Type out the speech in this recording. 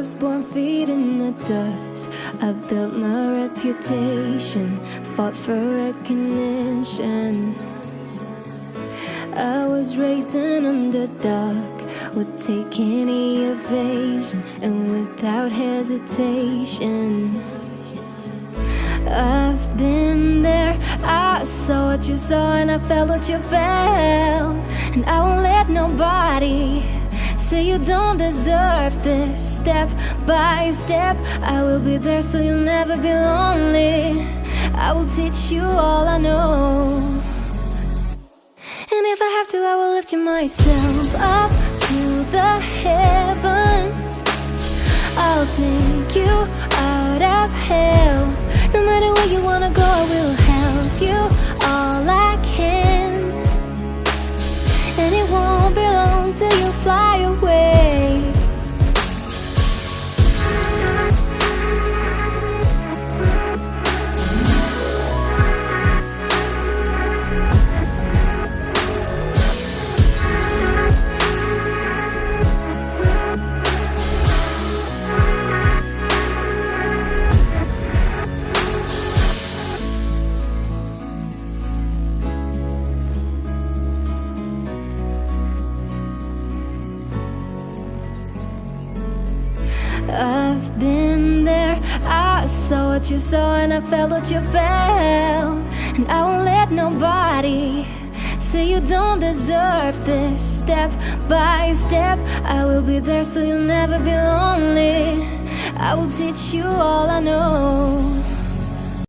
was born feet in the dust. I built my reputation, fought for recognition. I was raised an underdog, would take any evasion, and without hesitation. I've been there, I saw what you saw and I felt what you felt. And I won't let nobody say you don't deserve this. Step by step, I will be there so you'll never be lonely. I will teach you all I know. And if I have to, I will lift you myself up to the heavens. I'll take you out of hell. No matter where you wanna go, I will help you all I can. And it won't be long till you fly away. I've been there, I saw what you saw and I felt what you felt. And I won't let nobody say you don't deserve this. Step by step, I will be there so you'll never be lonely. I will teach you all I know.